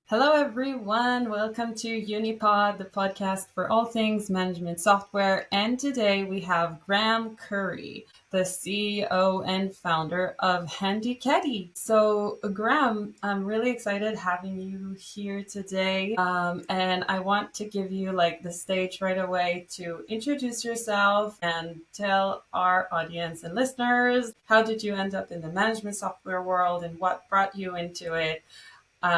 Hello, everyone. Welcome to Unipod, the podcast for all things management software. And today we have Graham Curry, the CEO and founder of Handy Caddy. So, Graham, I'm really excited having you here today. And I want to give you the stage right away to introduce yourself and tell our audience and listeners how did you end up in the management software world and what brought you into it.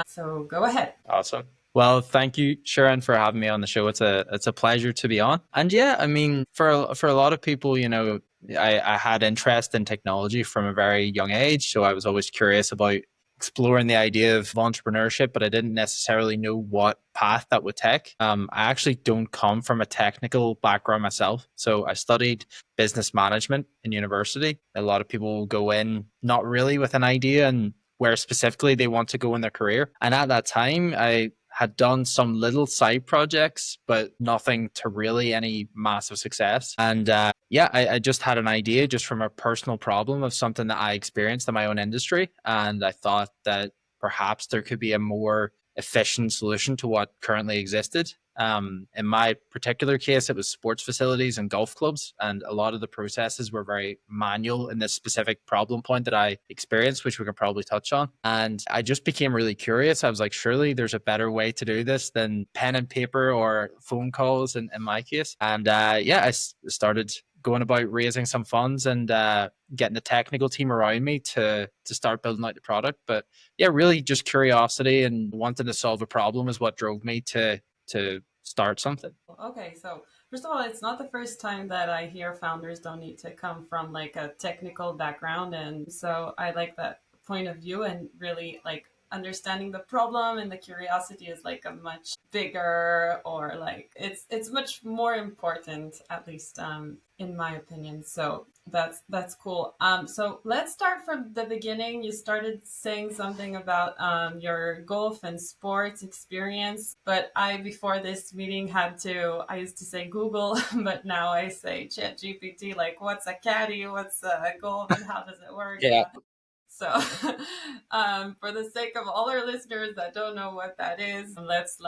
So go ahead. Awesome. Well, thank you, Sharon, for having me on the show. It's a pleasure to be on. And yeah, I mean, for a lot of people, I had interest in technology from a very young age, so I was always curious about exploring the idea of entrepreneurship, but I didn't necessarily know what path that would take. I actually don't come from a technical background myself, so I studied business management in university. A lot of people go in not really with an idea and where specifically they want to go in their career. And at that time, I had done some little side projects, but nothing to really any massive success. And I just had an idea just from a personal problem of something that I experienced in my own industry. And I thought that perhaps there could be a more efficient solution to what currently existed. In my particular case, it was sports facilities and golf clubs, and a lot of the processes were very manual in this specific problem point that I experienced, which we can probably touch on. And I just became really curious. I was like, surely there's a better way to do this than pen and paper or phone calls in my case. And I started going about raising some funds and getting the technical team around me to start building out the product. But yeah, really just curiosity and wanting to solve a problem is what drove me to start something. Okay, so first of all, it's not the first time that I hear founders don't need to come from a technical background. And so I like that point of view and really understanding the problem and the curiosity is a much bigger or it's much more important, at least in my opinion. So that's cool. So let's start from the beginning. You started saying something about your golf and sports experience, but I before this meeting I used to say Google, but now I say ChatGPT. Like, what's a caddy? What's a golf, and how does it work? Yeah. So, for the sake of all our listeners that don't know what that is, let's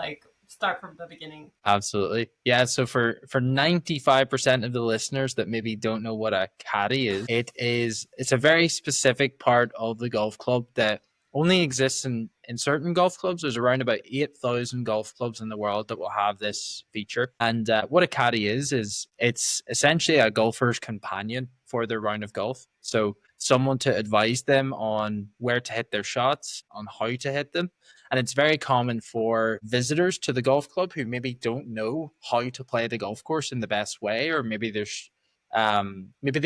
start from the beginning. Absolutely. Yeah. So for 95% of the listeners that maybe don't know what a caddy is, it's a very specific part of the golf club that only exists in certain golf clubs. There's around about 8,000 golf clubs in the world that will have this feature. And what a caddy is it's essentially a golfer's companion for their round of golf. So someone to advise them on where to hit their shots, on how to hit them. And it's very common for visitors to the golf club who maybe don't know how to play the golf course in the best way, or maybe they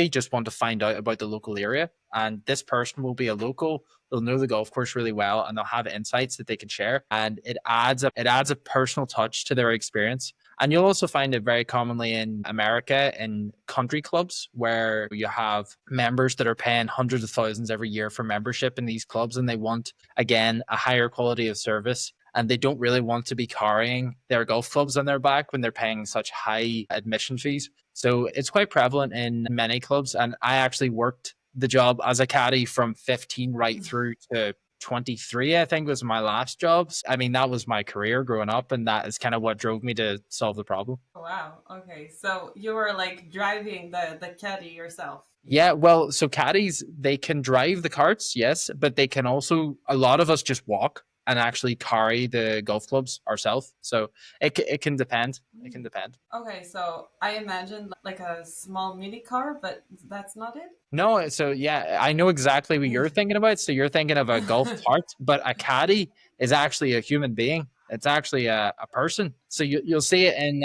just want to find out about the local area. And this person will be a local. They'll know the golf course really well, and they'll have insights that they can share. And it adds a personal touch to their experience. And you'll also find it very commonly in America in country clubs where you have members that are paying hundreds of thousands every year for membership in these clubs, and they want, again, a higher quality of service. And they don't really want to be carrying their golf clubs on their back when they're paying such high admission fees. So it's quite prevalent in many clubs. And I actually worked the job as a caddy from 15 right through to 23, I think was my last jobs. I mean, that was my career growing up, and that is kind of what drove me to solve the problem. Wow. Okay. So you were driving the caddy yourself. Yeah, well, so caddies, they can drive the carts, yes, but they can also, a lot of us just walk and actually carry the golf clubs ourselves. So it can depend. It can depend. Okay. So I imagined like a small mini car, but that's not it. No, so yeah, I know exactly what you're thinking about. So you're thinking of a golf cart, but a caddy is actually a human being. It's actually a person. So you'll see it in,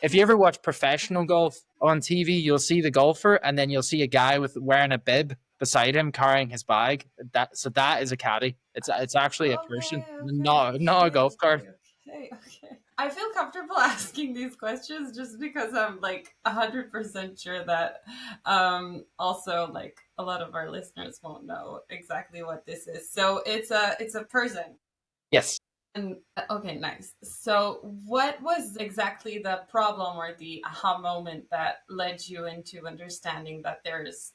if you ever watch professional golf on TV, you'll see the golfer, and then you'll see a guy with wearing a bib beside him carrying his bag. That is a caddy. It's actually a person, Okay, not a okay, golf cart. okay. I feel comfortable asking these questions just because I'm 100% sure that also a lot of our listeners won't know exactly what this is. So it's a person. Yes. And okay, nice. So, what was exactly the problem or the aha moment that led you into understanding that there's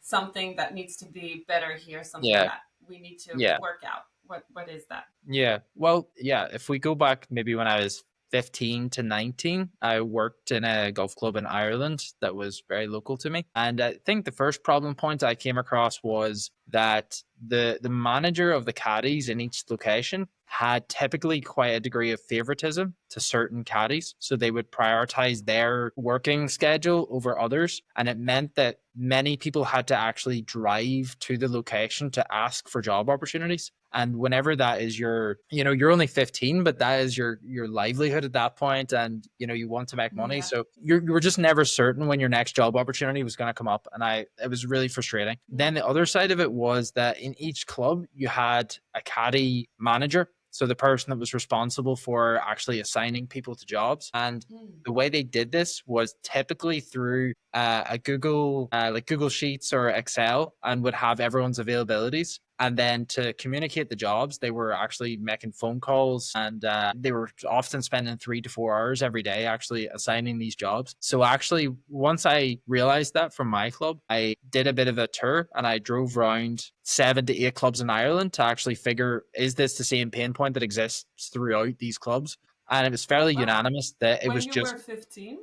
something that needs to be better here, something Yeah. that we need to Yeah. work out? what is that? Yeah. Well, yeah, if we go back maybe when I was 15 to 19, I worked in a golf club in Ireland that was very local to me. And I think the first problem point I came across was that the manager of the caddies in each location had typically quite a degree of favoritism to certain caddies. So they would prioritize their working schedule over others. And it meant that many people had to actually drive to the location to ask for job opportunities. And whenever that is your, you're only 15, but that is your livelihood at that point, and you want to make money, Yeah. so you're just never certain when your next job opportunity was going to come up. And it was really frustrating. Then the other side of it was that in each club you had a caddy manager, so the person that was responsible for actually assigning people to jobs. And Mm. the way they did this was typically through a Google, like Google Sheets or Excel, and would have everyone's availabilities. And then to communicate the jobs, they were actually making phone calls, and they were often spending 3 to 4 hours every day actually assigning these jobs. So actually, once I realized that from my club, I did a bit of a tour and I drove around 7 to 8 clubs in Ireland to actually figure, is this the same pain point that exists throughout these clubs? And it was fairly Wow. unanimous that it When was you just were 15?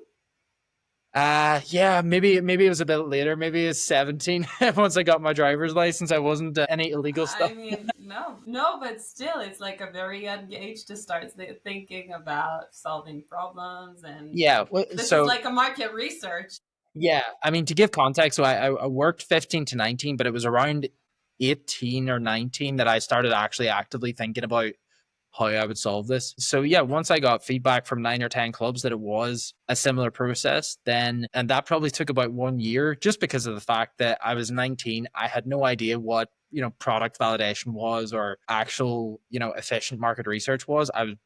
yeah, maybe it was a bit later. Maybe it's 17. Once I got my driver's license, I wasn't any illegal stuff. I mean, no, no, but still, it's like a very young age to start thinking about solving problems, and Yeah, well, this is so like a market research. yeah, I mean, to give context, so I worked 15 to 19, but it was around 18 or 19 that I started actually actively thinking about how I would solve this. So yeah, once I got feedback from 9 or 10 clubs that it was a similar process, then, and that probably took about 1 year, just because of the fact that I was 19, I had no idea what product validation was, or actual efficient market research was. I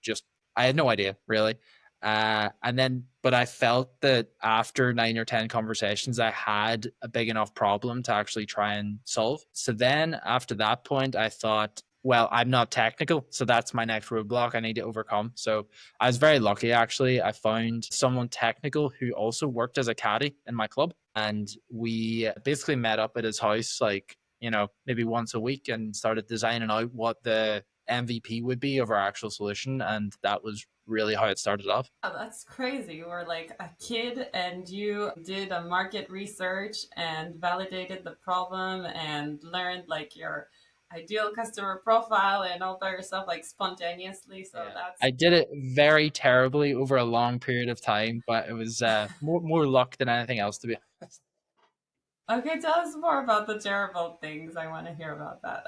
had no idea really. And then, but I felt that after 9 or 10 conversations, I had a big enough problem to actually try and solve. So then after that point, I thought, well, I'm not technical, so that's my next roadblock I need to overcome. So I was very lucky, actually. I found someone technical who also worked as a caddy in my club, and we basically met up at his house, like, maybe once a week, and started designing out what the MVP would be of our actual solution. And that was really how it started off. Oh, that's crazy. You were like a kid and you did a market research and validated the problem and learned like your ideal customer profile and all by yourself, like spontaneously. So Yeah. that's I did it very terribly over a long period of time, but it was more luck than anything else, to be honest. okay. Tell us more about the terrible things. I want to hear about that.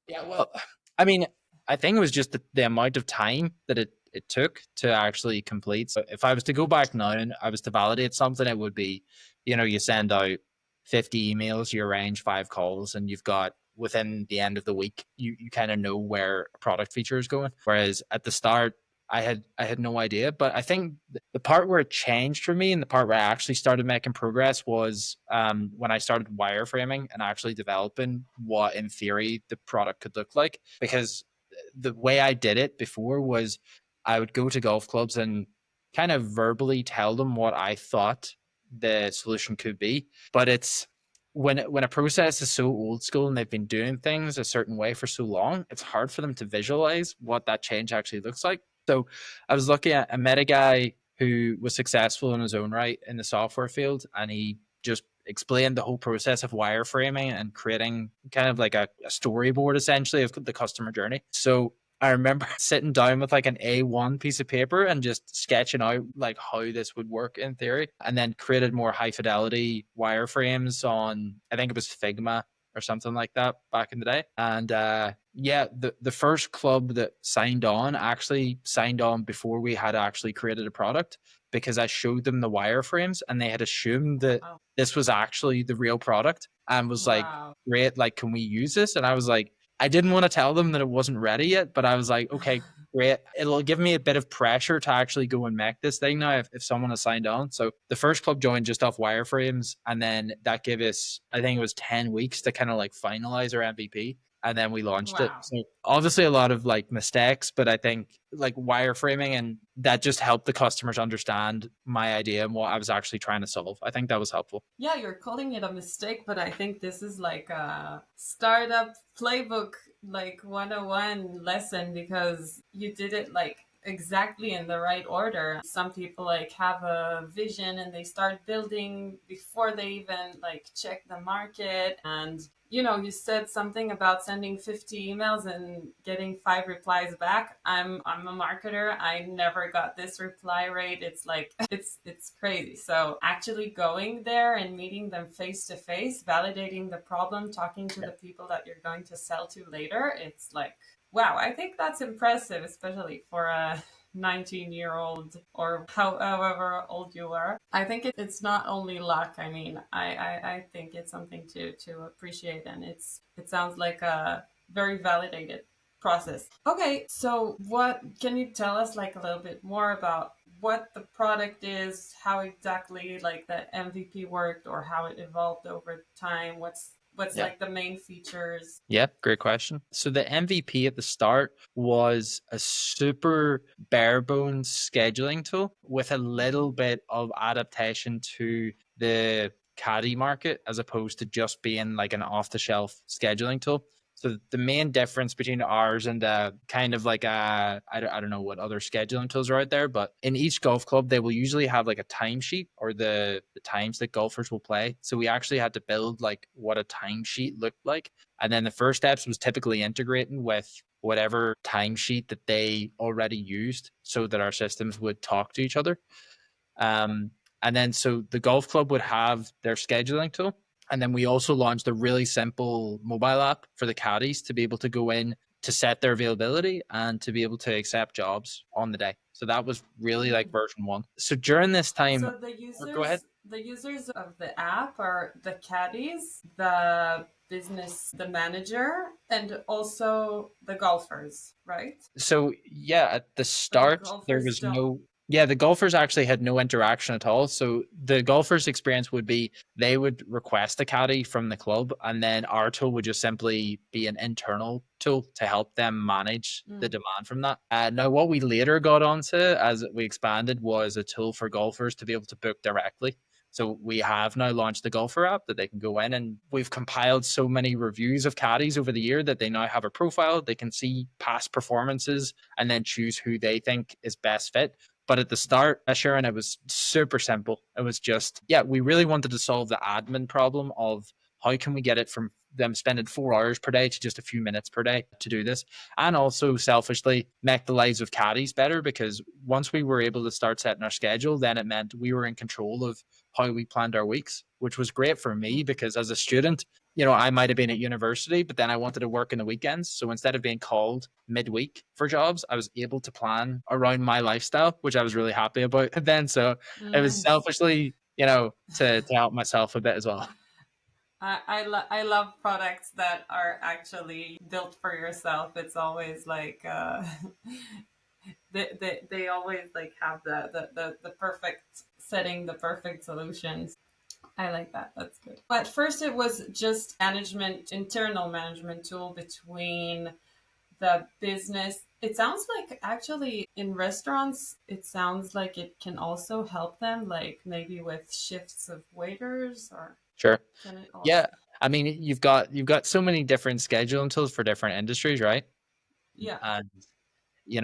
Yeah, well, I mean, I think it was just the amount of time that it took to actually complete. So if I was to go back now and I was to validate something, it would be, you send out 50 emails, you arrange 5 calls, and you've got, within the end of the week, you kind of know where a product feature is going. Whereas at the start, I had no idea. But I think the part where it changed for me, and the part where I actually started making progress, was when I started wireframing and actually developing what, in theory, the product could look like. Because the way I did it before was I would go to golf clubs and kind of verbally tell them what I thought the solution could be. But it's when a process is so old school and they've been doing things a certain way for so long, it's hard for them to visualize what that change actually looks like. So I was lucky. I met a guy who was successful in his own right in the software field, and he just explained the whole process of wireframing and creating kind of like a storyboard, essentially, of the customer journey. So I remember sitting down with like an A1 piece of paper and just sketching out like how this would work in theory, and then created more high fidelity wireframes on, I think it was Figma or something like that back in the day. And yeah, the first club that signed on actually signed on before we had actually created a product, because I showed them the wireframes and they had assumed that Oh, this was actually the real product, and was like, wow. great, like, can we use this? And I was like, I didn't want to tell them that it wasn't ready yet, but I was like, okay, great. It'll give me a bit of pressure to actually go and make this thing now if someone has signed on. So the first club joined just off wireframes, and then that gave us, I think it was 10 weeks to kind of like finalize our MVP. and then we launched it. Wow. So obviously a lot of like mistakes, but I think like wireframing and that just helped the customers understand my idea and what I was actually trying to solve. I think that was helpful. Yeah, you're calling it a mistake, but I think this is like a startup playbook, like 101 lesson, because you did it like exactly in the right order. Some people like have a vision and they start building before they even like check the market. And you said something about sending 50 emails and getting 5 replies back. I'm a marketer. I never got this reply rate. It's like it's crazy. So actually going there and meeting them face to face, validating the problem, talking to the people that you're going to sell to later, it's like wow, I think that's impressive, especially for a 19-year-old or however old you are. I think it's not only luck. I mean, I think it's something to appreciate, and it sounds like a very validated process. Okay, so what can you tell us like a little bit more about what the product is, how exactly like the MVP worked, or how it evolved over time? What's Yeah. like the main features? Yeah, great question. So the MVP at the start was a super bare bones scheduling tool with a little bit of adaptation to the caddy market as opposed to just being like an off the shelf scheduling tool. So the main difference between ours and kind of like I don't know what other scheduling tools are out there, but in each golf club they will usually have like a timesheet or the times that golfers will play. So we actually had to build like what a timesheet looked like, and then the first steps was typically integrating with whatever timesheet that they already used so that our systems would talk to each other. Um, and then so the golf club would have their scheduling tool. And then we also launched a really simple mobile app for the caddies to be able to go in to set their availability and to be able to accept jobs on the day. So that was really like Mm. version one. So during this time, So oh, go ahead. the users of the app are the caddies, the business, the manager, and also the golfers, right? So yeah, at the But the start there golfers was don't. no, yeah, the golfers actually had no interaction at all. So the golfers experience would be they would request a caddy from the club, and then our tool would just simply be an internal tool to help them manage the Mm. demand from that. Now what we later got onto as we expanded was a tool for golfers to be able to book directly. So we have now launched the golfer app that they can go in, and we've compiled so many reviews of caddies over the year that they now have a profile. They can see past performances and then choose who they think is best fit. But at the start, Sharon, it was super simple. It was just, yeah, we really wanted to solve the admin problem of how can we get it from them spending 4 hours per day to just a few minutes per day to do this, and also selfishly make the lives of caddies better, because once we were able to start setting our schedule, then it meant we were in control of how we planned our weeks, which was great for me because as a student, I might have been at university, but then I wanted to work in the weekends. So instead of being called midweek for jobs, I was able to plan around my lifestyle, which I was really happy about then. So it was Nice. selfishly, to help myself a bit as well. I love products that are actually built for yourself. It's always like they always like have the perfect setting, the perfect solutions. I like that. That's good. But first, it was just internal management tool between the business. It sounds like actually in restaurants, it sounds like it can also help them, like maybe with shifts of waiters, or Sure. can it Yeah. also? I mean, you've got so many different scheduling tools for different industries, right? Yeah. And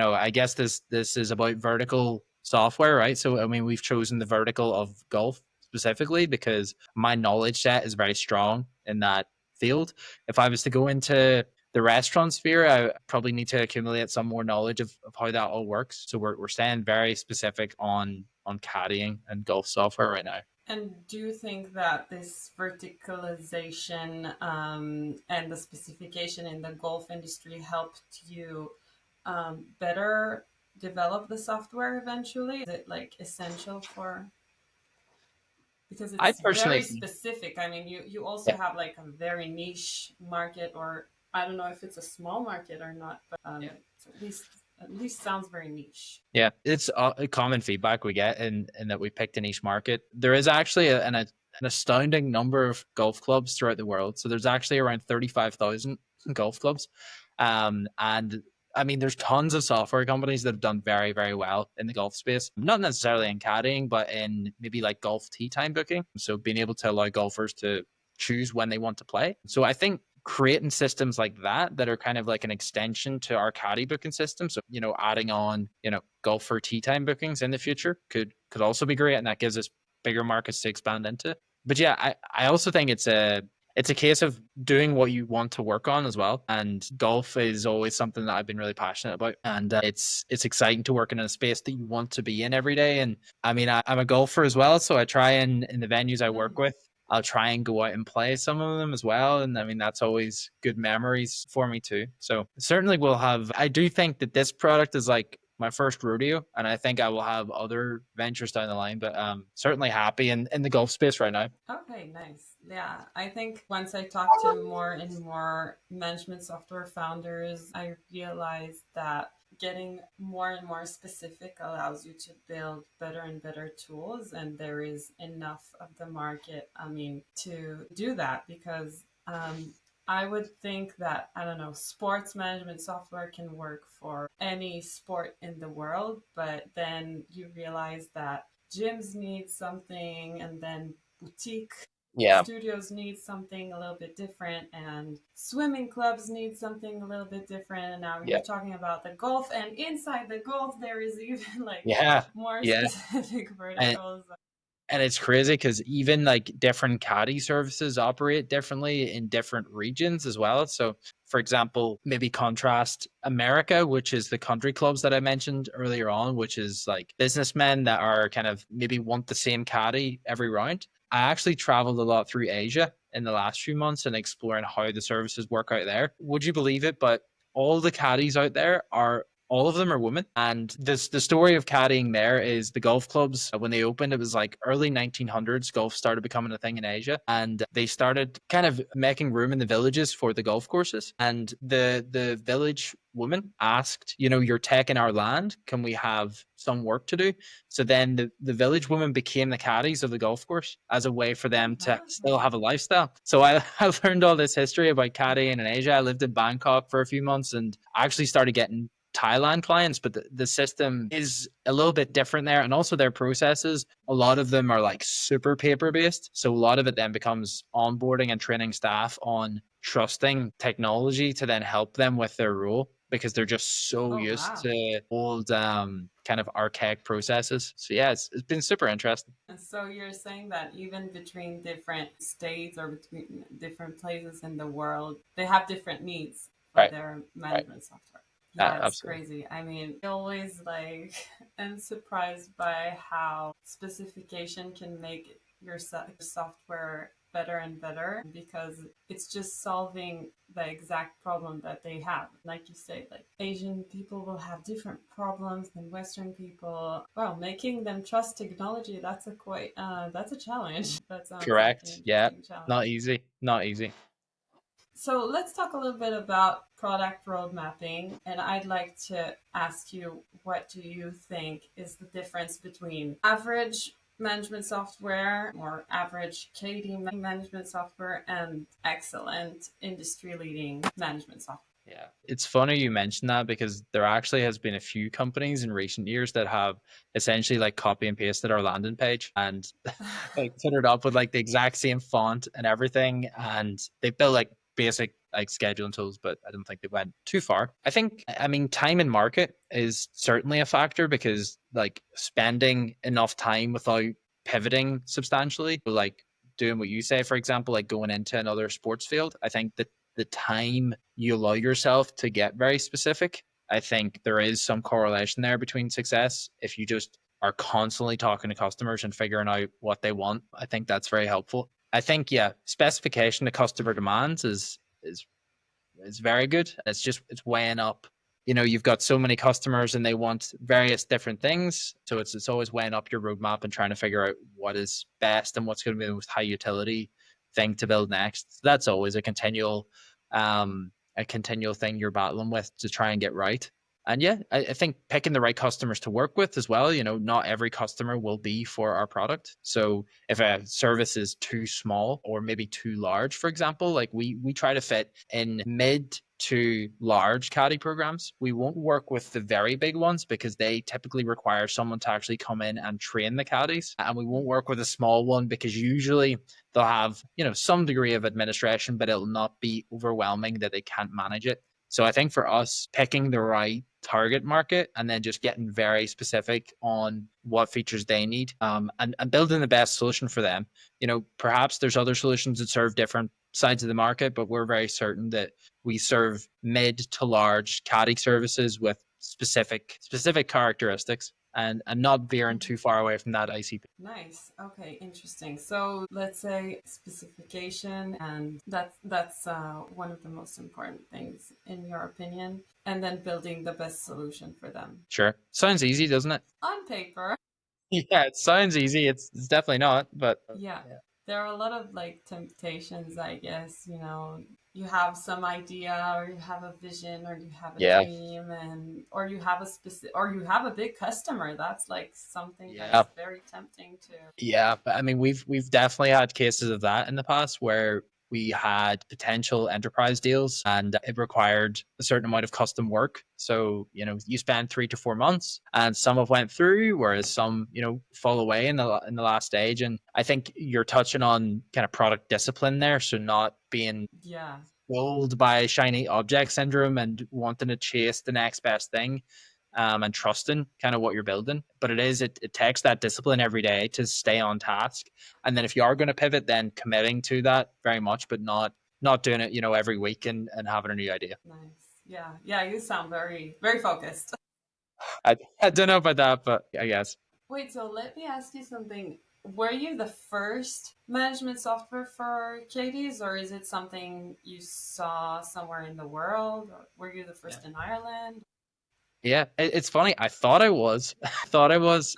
I guess this is about vertical software, right? So I mean, we've chosen the vertical of golf specifically because my knowledge set is very strong in that field. If I was to go into the restaurant sphere, I probably need to accumulate some more knowledge of how that all works. So we're staying very specific on caddying and golf software right now. And do you think that this verticalization and the specification in the golf industry helped you better develop the software eventually? Is it like essential for, because I it's very personally, specific. I mean, you also yeah, have like a very niche market, or I don't know if it's a small market or not, but it's at least sounds very niche. yeah, it's a common feedback we get in that we picked a niche market. There is actually an astounding number of golf clubs throughout the world. So there's actually around 35,000. golf clubs. And I mean, there's tons of software companies that have done very, very well in the golf space, not necessarily in caddying, but in maybe like golf tee time booking. So being able to allow golfers to choose when they want to play. So I think creating systems like that are kind of like an extension to our caddy booking system. So, adding on, golfer tee time bookings in the future could also be great. And that gives us bigger markets to expand into. But yeah, I also think it's a case of doing what you want to work on as well. And golf is always something that I've been really passionate about. And it's exciting to work in a space that you want to be in every day. And I mean, I'm a golfer as well. So I try and in the venues I work with, I'll try and go out and play some of them as well. And I mean, that's always good memories for me too. So certainly I do think that this product is like my first rodeo, and I think I will have other ventures down the line, but certainly happy in the golf space right now. Okay, nice. Yeah, I think once I talk to more and more management software founders, I realized that getting more and more specific allows you to build better and better tools, and there is enough of the market, I mean, to do that because I would think that, I don't know, sports management software can work for any sport in the world, but then you realize that gyms need something, and then boutique Yeah. studios need something a little bit different, and swimming clubs need something a little bit different, and now you're Yeah. talking about the golf, and inside the golf there is even like Yeah. more Yeah. specific And verticals. And it's crazy because even like different caddy services operate differently in different regions as well. So, for example, maybe contrast America, which is the country clubs that I mentioned earlier on, which is like businessmen that are kind of maybe want the same caddy every round. I actually traveled a lot through Asia in the last few months and exploring how the services work out there. Would you believe it? But all the caddies out there are all of them are women. And the story of caddying there is the golf clubs, when they opened, it was like early 1900s, golf started becoming a thing in Asia. And they started kind of making room in the villages for the golf courses. And the village woman asked, you're taking our land. Can we have some work to do? So then the village woman became the caddies of the golf course as a way for Oh, them to still wow. have a lifestyle. So I learned all this history about caddying in Asia. I lived in Bangkok for a few months and I actually started getting Thailand clients, but the system is a little bit different there. And also their processes, a lot of them are like super paper based. So a lot of it then becomes onboarding and training staff on trusting technology to then help them with their role because they're just so Oh, used wow. to old kind of archaic processes. So yeah, it's been super interesting. And so you're saying that even between different states or between different places in the world, they have different needs for Right. their Right. management software. Yeah, it's Absolutely. crazy. I mean, I always like am surprised by how specification can make your software better and better because it's just solving the exact problem that they have. Like you say, like Asian people will have different problems than Western people. Well, making them trust technology, that's a challenge. That sounds like an Correct. Yeah. interesting challenge. Not easy. Not easy. So let's talk a little bit about product road mapping. And I'd like to ask you, what do you think is the difference between average management software or average Caddie management software and excellent industry leading management software? Yeah. It's funny you mentioned that because there actually has been a few companies in recent years that have essentially like copy and pasted our landing page and like put it up with like the exact same font and everything. And they built like basic like scheduling tools, but I don't think they went too far. I mean, time in market is certainly a factor because like spending enough time without pivoting substantially, like doing what you say, for example, like going into another sports field, I think that the time you allow yourself to get very specific, I think there is some correlation there between success. If you just are constantly talking to customers and figuring out what they want, I think that's very helpful. I think yeah, specification to customer demands is very good. It's weighing up. You've got so many customers and they want various different things. So it's always weighing up your roadmap and trying to figure out what is best and what's going to be the most high utility thing to build next. So that's always a continual thing you're battling with to try and get right. And yeah, I think picking the right customers to work with as well. Not every customer will be for our product. So if a service is too small or maybe too large, for example, like we try to fit in mid to large caddy programs. We won't work with the very big ones because they typically require someone to actually come in and train the caddies. And we won't work with a small one because usually they'll have, some degree of administration, but it'll not be overwhelming that they can't manage it. So I think for us, picking the right target market and then just getting very specific on what features they need, and building the best solution for them. Perhaps there's other solutions that serve different sides of the market, but we're very certain that we serve mid to large caddy services with specific characteristics, and not veering too far away from that ICP. Nice. Okay, interesting. So let's say specification, and that's one of the most important things in your opinion, and then building the best solution for them. Sure. Sounds easy, doesn't it? On paper, Yeah, it sounds easy. It's definitely not, but yeah. There are a lot of like temptations, I guess, you have some idea or you have a vision or you have a yeah. dream, and or you have a specific or you have a big customer. That's like something Yeah. that's very tempting to. Yeah, but I mean, we've definitely had cases of that in the past where we had potential enterprise deals and it required a certain amount of custom work. So, you spend 3 to 4 months and some have went through, whereas some, fall away in the last stage. And I think you're touching on kind of product discipline there. So not being Yeah. fooled by shiny object syndrome and wanting to chase the next best thing, and trusting kind of what you're building. But it takes that discipline every day to stay on task. And then if you are going to pivot, then committing to that very much, but not doing it, every week and having a new idea. Nice. Yeah. Yeah, you sound very, very focused. I don't know about that, but I guess. Wait, so let me ask you something. Were you the first management software for caddies, or is it something you saw somewhere in the world? Or were you the first in Ireland? Yeah, it's funny. I thought I was. I thought I was.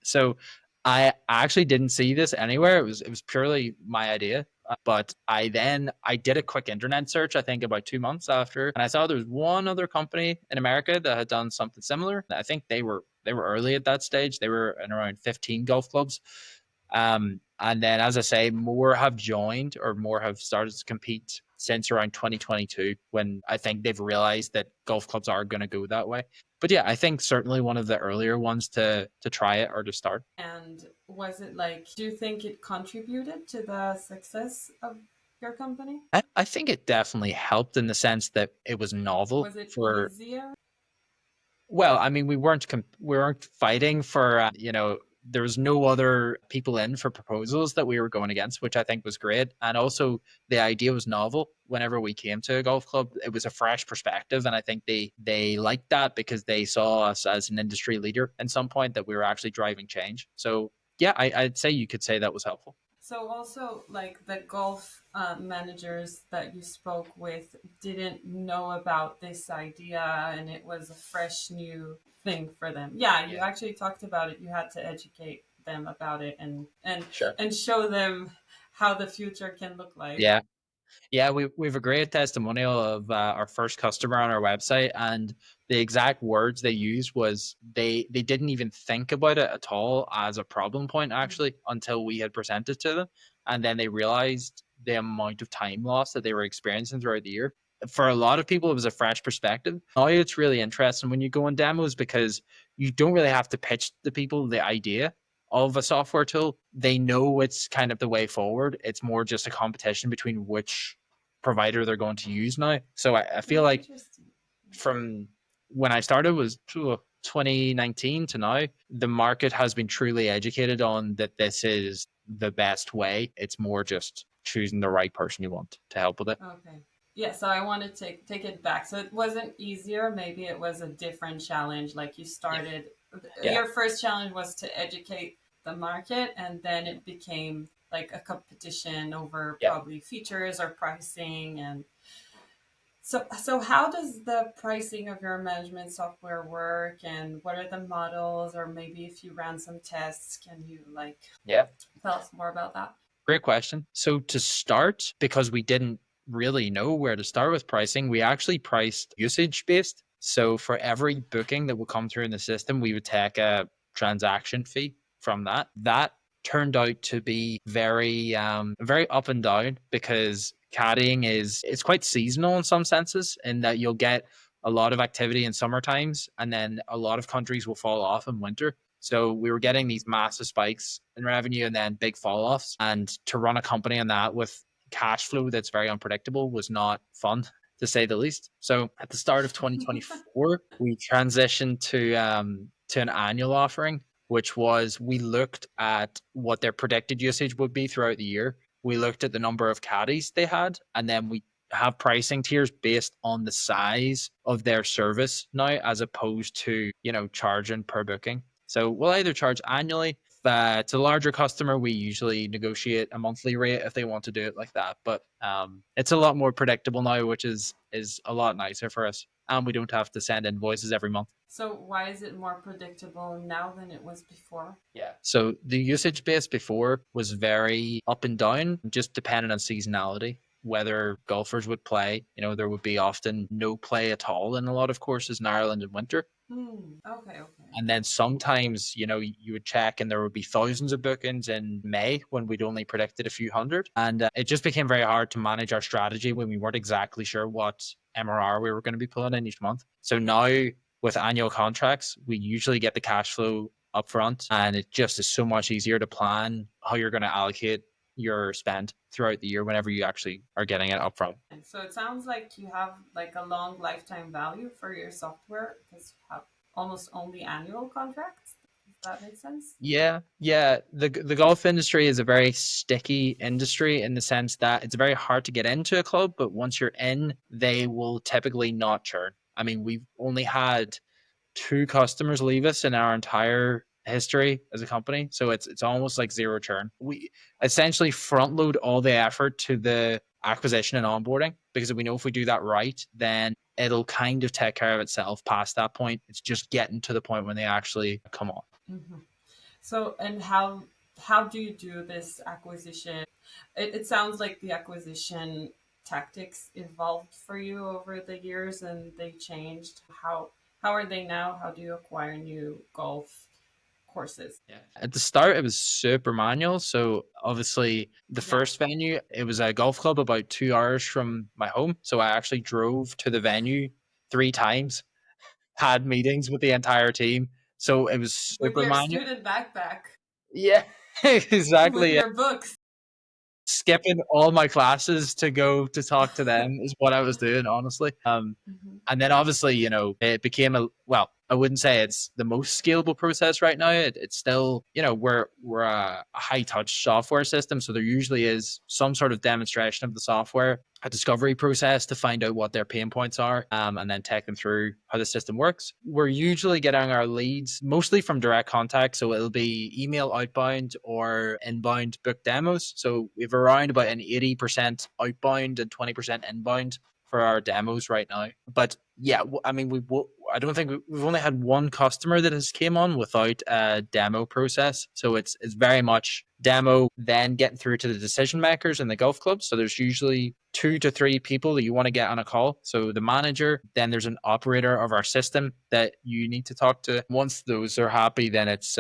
So I actually didn't see this anywhere. It was purely my idea. But I did a quick internet search, I think about 2 months after, and I saw there was one other company in America that had done something similar. I think they were early at that stage. They were in around 15 golf clubs. And then, as I say, more have joined or more have started to compete since around 2022, when I think they've realized that golf clubs are going to go that way. But yeah, I think certainly one of the earlier ones to try it or to start. And was it like, do you think it contributed to the success of your company? I think it definitely helped in the sense that it was novel Was it for. easier? Well, I mean, we weren't fighting for, there was no other people in for proposals that we were going against, which I think was great. And also the idea was novel. Whenever we came to a golf club, it was a fresh perspective, and I think they liked that because they saw us as an industry leader at some point, that we were actually driving change. So yeah, I'd say you could say that was helpful. So also, like the golf managers that you spoke with didn't know about this idea, and it was a fresh new thing for them. Yeah, you Yeah, actually talked about it. You had to educate them about it, sure. and show them how the future can look like. Yeah. Yeah, we've a great testimonial of our first customer on our website, and the exact words they used was they didn't even think about it at all as a problem point actually until we had presented to them, and then they realized the amount of time loss that they were experiencing throughout the year. For a lot of people, it was a fresh perspective. Now it's really interesting when you go on demos because you don't really have to pitch the people the idea of a software tool. They know it's kind of the way forward. It's more just a competition between which provider they're going to use now. So I feel like Interesting. from when I started was 2019 to now, the market has been truly educated on that this is the best way. It's more just choosing the right person you want to help with it. Okay. Yeah, so I want to take it back. So it wasn't easier. Maybe it was a different challenge. Like you Yeah. started, Yeah. your first challenge was to educate the market, and then it became like a competition over Yeah. probably features or pricing. And so how does the pricing of your management software work, and what are the models? Or maybe if you ran some tests, can you like Yeah. tell us more about that? Great question. So to start, because we didn't really know where to start with pricing, we actually priced usage based. So for every booking that would come through in the system, we would take a transaction fee from that. That turned out to be very up and down because caddying is it's quite seasonal in some senses in that you'll get a lot of activity in summer times and then a lot of countries will fall off in winter. So we were getting these massive spikes in revenue and then big fall offs. And to run a company on that with cash flow that's very unpredictable was not fun, to say the least. So at the start of 2024, we transitioned to an annual offering, which was we looked at what their predicted usage would be throughout the year. We looked at the number of caddies they had, and then we have pricing tiers based on the size of their service now, as opposed to, charging per booking. So we'll either charge annually. If it's a larger customer, we usually negotiate a monthly rate if they want to do it like that. But it's a lot more predictable now, which is a lot nicer for us, and we don't have to send invoices every month. So why is it more predictable now than it was before? Yeah. So the usage base before was very up and down, just depending on seasonality. Whether golfers would play, there would be often no play at all in a lot of courses in Ireland in winter. Okay, okay. And then sometimes, you would check and there would be thousands of bookings in May when we'd only predicted a few hundred. And it just became very hard to manage our strategy when we weren't exactly sure what MRR we were going to be pulling in each month. So now with annual contracts, we usually get the cash flow upfront and it just is so much easier to plan how you're going to allocate your spend throughout the year whenever you actually are getting it upfront. So it sounds like you have like a long lifetime value for your software because you have almost only annual contracts. If that makes sense. Yeah, yeah. The golf industry is a very sticky industry in the sense that it's very hard to get into a club, but once you're in, they will typically not churn. I mean, we've only had two customers leave us in our entire history as a company, so it's almost like zero churn. We essentially front load all the effort to the acquisition and onboarding because we know if we do that right, then it'll kind of take care of itself past that point. It's just getting to the point when they actually come on. Mm-hmm. So, and how do you do this acquisition? It sounds like the acquisition tactics evolved for you over the years, and they changed. How are they now? How do you acquire new golf courses? Yeah. At the start, it was super manual. So obviously, the Yeah. first venue, it was a golf club about 2 hours from my home. So I actually drove to the venue 3 times, had meetings with the entire team. So it was With super your manual. student backpack, Yeah, with exactly. your books. Skipping all my classes to go to talk to them is what I was doing, honestly. Mhm. And then obviously, it became I wouldn't say it's the most scalable process right now. It's still, we're a high touch software system. So there usually is some sort of demonstration of the software, a discovery process to find out what their pain points are, and then take them through how the system works. We're usually getting our leads mostly from direct contact. So it'll be email outbound or inbound book demos. So we have around about an 80% outbound and 20% inbound for our demos right now. But yeah, I mean, I don't think we've only had one customer that has came on without a demo process. So it's very much demo, then getting through to the decision makers in the golf club. So there's usually 2 to 3 people that you want to get on a call. So the manager, then there's an operator of our system that you need to talk to. Once those are happy, then it's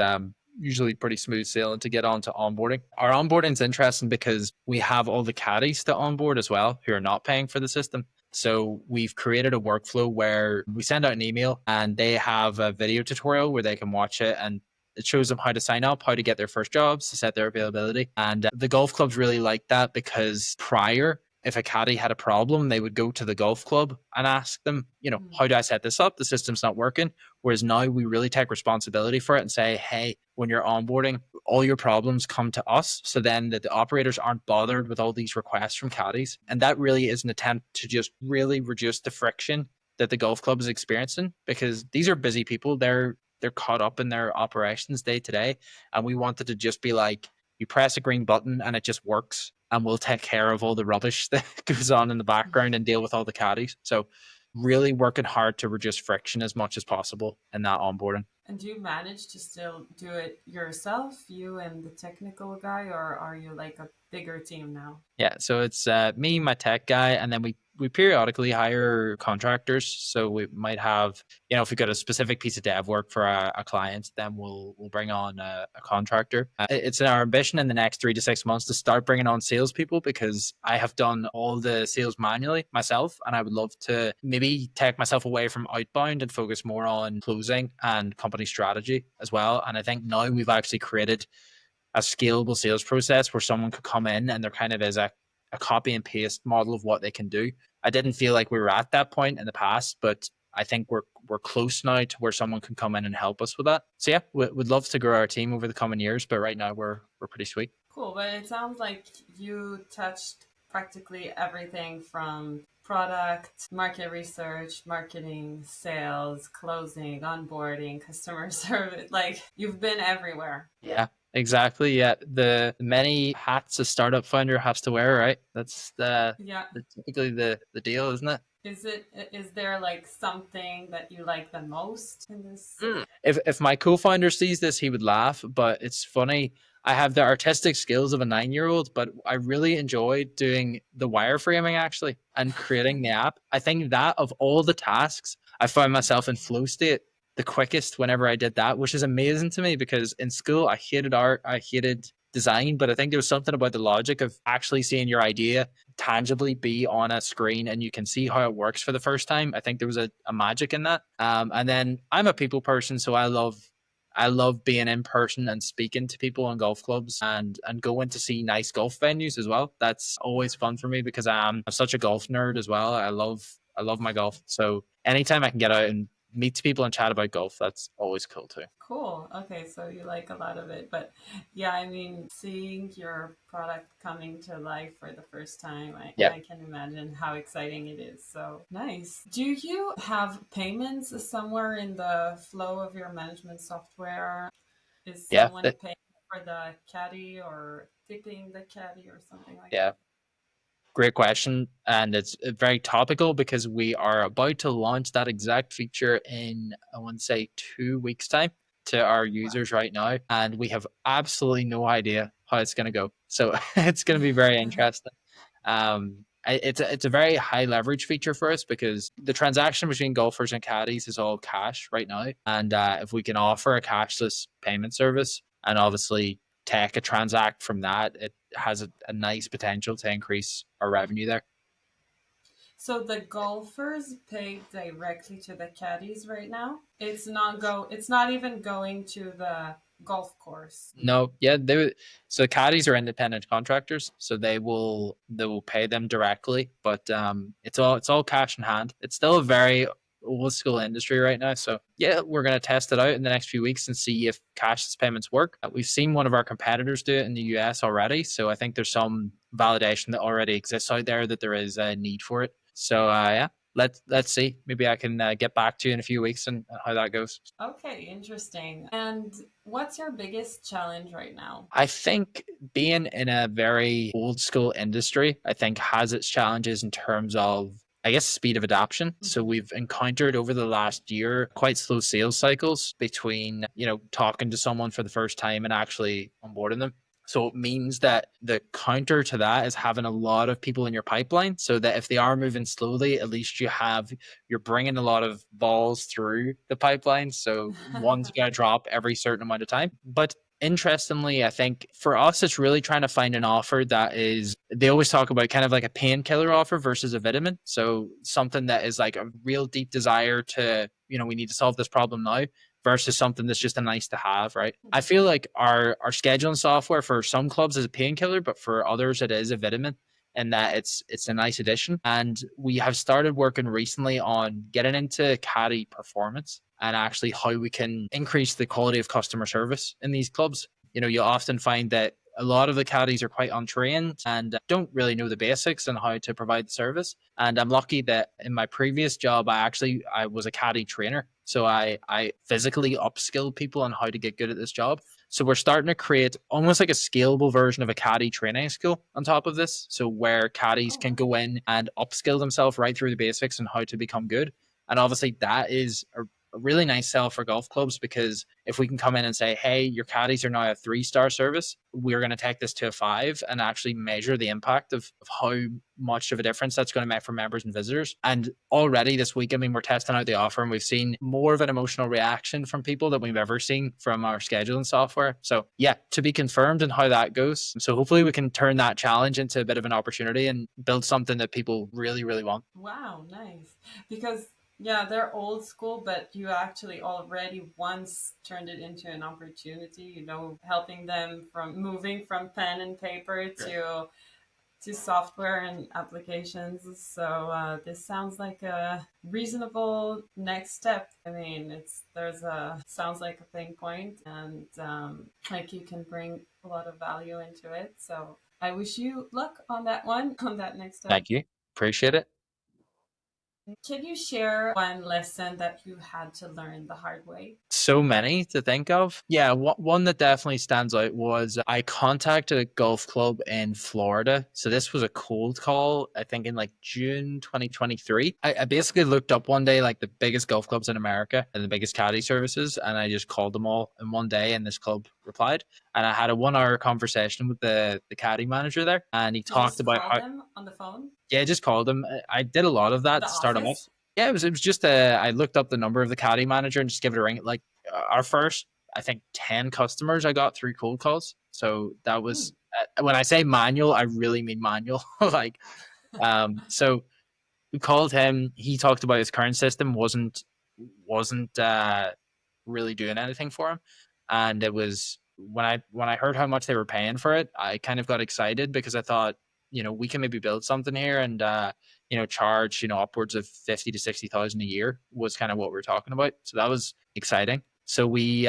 usually pretty smooth sailing to get on to onboarding. Our onboarding is interesting because we have all the caddies to onboard as well who are not paying for the system. So we've created a workflow where we send out an email and they have a video tutorial where they can watch it and it shows them how to sign up, how to get their first jobs, to set their availability. And the golf clubs really like that because prior, if a caddy had a problem, they would go to the golf club and ask them, how do I set this up? The system's not working. Whereas now we really take responsibility for it and say, hey, when you're onboarding, all your problems come to us. So then the operators aren't bothered with all these requests from caddies. And that really is an attempt to just really reduce the friction that the golf club is experiencing because these are busy people. They're caught up in their operations day to day. And we wanted to just be like, you press a green button and it just works. And we'll take care of all the rubbish that goes on in the background and deal with all the caddies. So really working hard to reduce friction as much as possible in that onboarding. And do you manage to still do it yourself, you and the technical guy, or are you like a bigger team now? Yeah, so it's me, my tech guy, and then we periodically hire contractors. So we might have, if we've got a specific piece of dev work for a client, then we'll bring on a contractor. It's our ambition in the next 3 to 6 months to start bringing on salespeople, because I have done all the sales manually myself, and I would love to maybe take myself away from outbound and focus more on closing and company strategy as well. And I think now we've actually created a scalable sales process where someone could come in and there kind of is a copy and paste model of what they can do. I didn't feel like we were at that point in the past, but I think we're close now to where someone can come in and help us with that. So yeah, we'd love to grow our team over the coming years, but right now we're pretty sweet. Cool, but it sounds like you touched practically everything from product, market research, marketing, sales, closing, onboarding, customer service. Like you've been everywhere. Yeah, exactly. Yeah, the many hats a startup founder has to wear, right? That's Yeah. typically the deal, isn't it? Is there like something that you like the most in this? If my co-founder sees this, he would laugh. But it's funny. I have the artistic skills of a 9-year-old, but I really enjoyed doing the wireframing actually and creating the app. I think that of all the tasks, I found myself in flow state the quickest whenever I did that, which is amazing to me because in school I hated art, I hated design, but I think there was something about the logic of actually seeing your idea tangibly be on a screen and you can see how it works for the first time. I think there was a magic in that. And then I'm a people person, so I love being in person and speaking to people in golf clubs and going to see nice golf venues as well. That's always fun for me because I'm such a golf nerd as well. I love my golf. So anytime I can get out and meet people and chat about golf, that's always cool too. Cool. Okay, so you like a lot of it. But yeah, I mean, seeing your product coming to life for the first time, Yeah. I can imagine how exciting it is. So nice. Do you have payments somewhere in the flow of your management software? Is Yeah. someone paying for the caddy or tipping the caddy or something like Yeah. that? Great question. And it's very topical because we are about to launch that exact feature in, I want to say, 2 weeks' time to our Wow. users right now. And we have absolutely no idea how it's going to go. So it's going to be very interesting. It's a very high leverage feature for us because the transaction between golfers and caddies is all cash right now. And if we can offer a cashless payment service and obviously take a transact from that, it has a nice potential to increase our revenue there. So the golfers pay directly to the caddies right now. It's not even going to the golf course. No, yeah, so caddies are independent contractors, so they will pay them directly, but it's all cash in hand. It's still a very old school industry right now, so yeah, we're gonna test it out in the next few weeks and see if cashless payments work. We've seen one of our competitors do it in the US already, so I think there's some validation that already exists out there that there is a need for it. So yeah, let's see. Maybe I can get back to you in a few weeks and how that goes. Okay, interesting. And what's your biggest challenge right now? I think being in a very old school industry, I think has its challenges in terms of, I guess, speed of adoption. So Mhm. we've encountered over the last year quite slow sales cycles between, talking to someone for the first time and actually onboarding them. So it means that the counter to that is having a lot of people in your pipeline so that if they are moving slowly, at least you're bringing a lot of balls through the pipeline. So one's going to drop every certain amount of time. But interestingly, I think for us, it's really trying to find an offer that is, they always talk about kind of like a painkiller offer versus a vitamin. So something that is like a real deep desire to, we need to solve this problem now versus something that's just a nice to have, right? I feel like our scheduling software for some clubs is a painkiller, but for others it is a vitamin and that it's a nice addition. And we have started working recently on getting into caddy performance and actually how we can increase the quality of customer service in these clubs. You'll often find that a lot of the caddies are quite untrained and don't really know the basics and how to provide the service. And I'm lucky that in my previous job, I was a caddy trainer. So I physically upskilled people on how to get good at this job. So we're starting to create almost like a scalable version of a caddy training school on top of this. So where caddies Oh, can wow. go in and upskill themselves right through the basics and how to become good. And obviously that is a a really nice sell for golf clubs, because if we can come in and say, hey, your caddies are now a 3-star service, we're going to take this to a 5 and actually measure the impact of how much of a difference that's going to make for members and visitors. And already this week, I mean, we're testing out the offer and we've seen more of an emotional reaction from people than we've ever seen from our scheduling software. So yeah, to be confirmed and how that goes. So hopefully we can turn that challenge into a bit of an opportunity and build something that people really, really want. Wow, nice. Because yeah, they're old school, but you actually already once turned it into an opportunity, helping them from moving from pen and paper to software and applications. So this sounds like a reasonable next step. I mean, it's there's a sounds like a pain point, and like you can bring a lot of value into it. So I wish you luck on that one, on that next step. Thank you. Appreciate it. Can you share one lesson that you had to learn the hard way? So many to think of. Yeah, one that definitely stands out was I contacted a golf club in Florida. So this was a cold call, I think in like June 2023. I basically looked up one day like the biggest golf clubs in America and the biggest caddy services, and I just called them all in one day, and this club replied. And I had a 1 hour conversation with the caddy manager there, and he You talked just about called how, them on the phone? yeah, I just called him. I did a lot of that The to start him off. office? Yeah, it was just I looked up the number of the caddy manager and just give it a ring. Like our first, I think 10 customers I got through cold calls. So that Hmm. was when I say manual, I really mean manual. Like, so we called him. He talked about his current system wasn't really doing anything for him, and it was when I heard how much they were paying for it, I kind of got excited because I thought, we can maybe build something here and charge upwards of 50 to 60,000 a year was kind of what we were talking about. So that was exciting. So we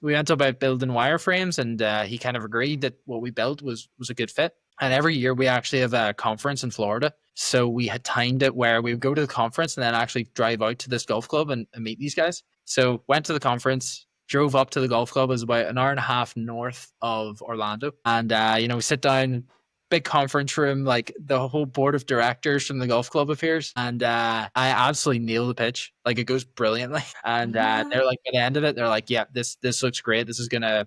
went about building wireframes, and he kind of agreed that what we built was a good fit. And every year we actually have a conference in Florida. So we had timed it where we would go to the conference and then actually drive out to this golf club and meet these guys. So went to the conference, drove up to the golf club. It was about an hour and a half north of Orlando. And, we sit down, big conference room, like the whole board of directors from the golf club appears. And I absolutely nail the pitch. Like it goes brilliantly. And they're like, at the end of it, they're like, yeah, this looks great. This is gonna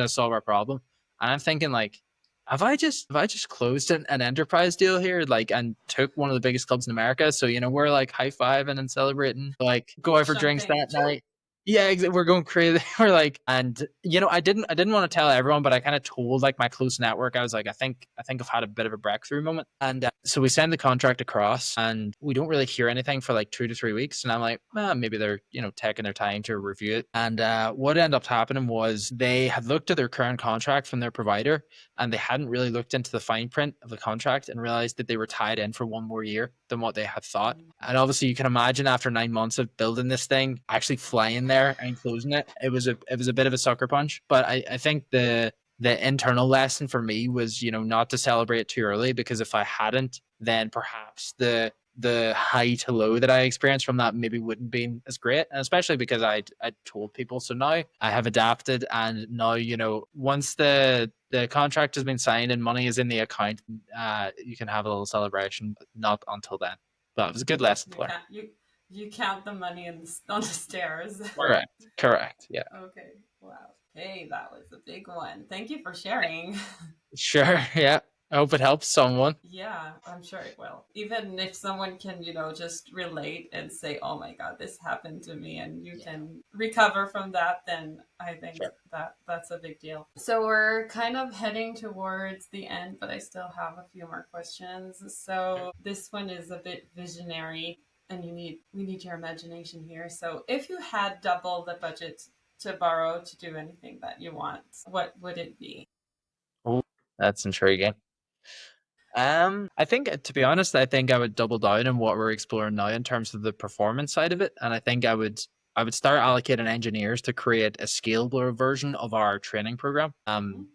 solve our problem. And I'm thinking like, have I just closed an enterprise deal here, like, and took one of the biggest clubs in America? So we're like high fiving and celebrating, like go out for drinks Champagne. that night. Yeah, we're going crazy. We're like, and I didn't want to tell everyone, but I kind of told like my close network. I was like, I think I've had a bit of a breakthrough moment, and so we send the contract across, and we don't really hear anything for like 2 to 3 weeks, and I'm like, well, maybe they're taking their time to review it. And what ended up happening was they had looked at their current contract from their provider, and they hadn't really looked into the fine print of the contract and realized that they were tied in for one more year than what they had thought. And obviously, you can imagine after 9 months of building this thing, actually flying there and closing it, it was a bit of a sucker punch. But I think the internal lesson for me was not to celebrate too early, because if I hadn't, then perhaps the high to low that I experienced from that maybe wouldn't be as great, and especially because I told people. So now I have adapted, and now once the contract has been signed and money is in the account, you can have a little celebration, but not until then. But it was a good lesson to You learn. can't you count the money on the stairs. Correct. Yeah. Okay. Wow. Hey, that was a big one. Thank you for sharing. Sure. Yeah. I hope it helps someone. Yeah, I'm sure it will. Even if someone can, just relate and say, "Oh my God, this happened to me," and you Yeah. can recover from that, then I think Sure. that's a big deal. So we're kind of heading towards the end, but I still have a few more questions. So this one is a bit visionary, and we need your imagination here. So if you had double the budget to borrow to do anything that you want, what would it be? Oh, that's intriguing. I think, to be honest, I think I would double down on what we're exploring now in terms of the performance side of it, and I think I would start allocating engineers to create a scalable version of our training program. Hmm.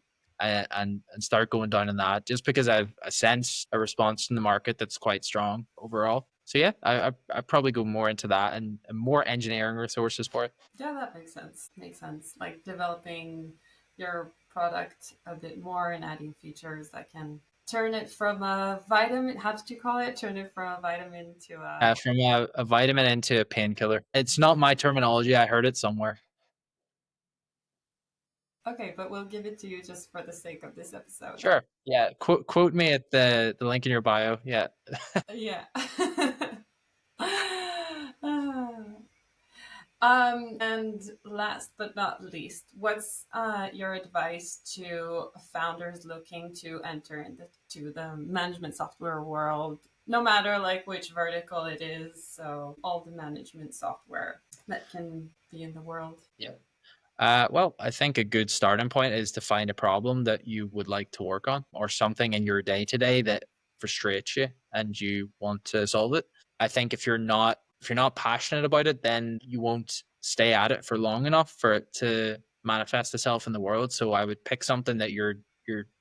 And start going down in that, just because I've a sense a response in the market that's quite strong overall. So yeah, I probably go more into that and more engineering resources for it. Yeah, that makes sense. Makes sense. Like developing your product a bit more and adding features that can turn it from a vitamin. How did you call it? Turn it from a vitamin to a. From a vitamin into a painkiller. It's not my terminology. I heard it somewhere. Okay, but we'll give it to you just for the sake of this episode. Sure. Yeah. Quote me at the link in your bio. Yeah. Yeah. And last but not least, what's your advice to founders looking to enter into the management software world, no matter like which vertical it is? So all the management software that can be in the world. Yeah. Well, I think a good starting point is to find a problem that you would like to work on or something in your day to day that frustrates you and you want to solve it. I think if you're not passionate about it, then you won't stay at it for long enough for it to manifest itself in the world. So I would pick something that you're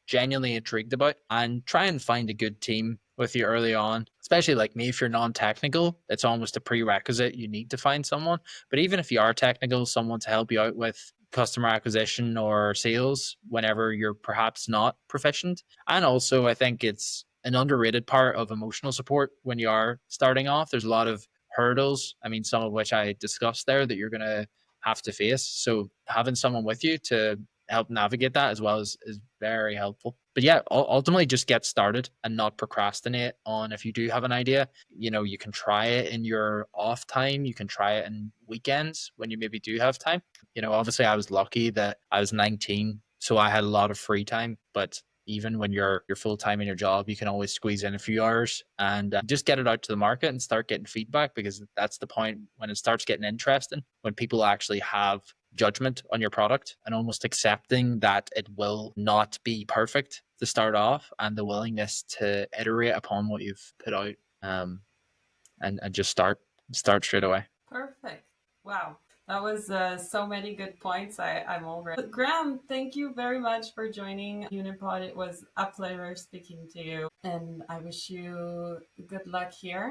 genuinely intrigued about and try and find a good team with you early on. Especially like me, if you're non-technical, it's almost a prerequisite. You need to find someone. But even if you are technical, someone to help you out with customer acquisition or sales whenever you're perhaps not proficient. And also, I think it's an underrated part of emotional support when you are starting off. There's a lot of hurdles, I mean, some of which I discussed there that you're going to have to face. So having someone with you to help navigate that as well is very helpful. But yeah, ultimately just get started and not procrastinate on if you do have an idea. You know, you can try it in your off time, you can try it in weekends when you maybe do have time. You know, obviously I was lucky that I was 19, so I had a lot of free time, but even when you're full time in your job, you can always squeeze in a few hours and just get it out to the market and start getting feedback, because that's the point when it starts getting interesting, when people actually have judgment on your product and almost accepting that it will not be perfect to start off, and the willingness to iterate upon what you've put out, and just start straight away. Perfect. Wow. That was so many good points. I'm over it. Graham, thank you very much for joining Unipod. It was a pleasure speaking to you, and I wish you good luck here.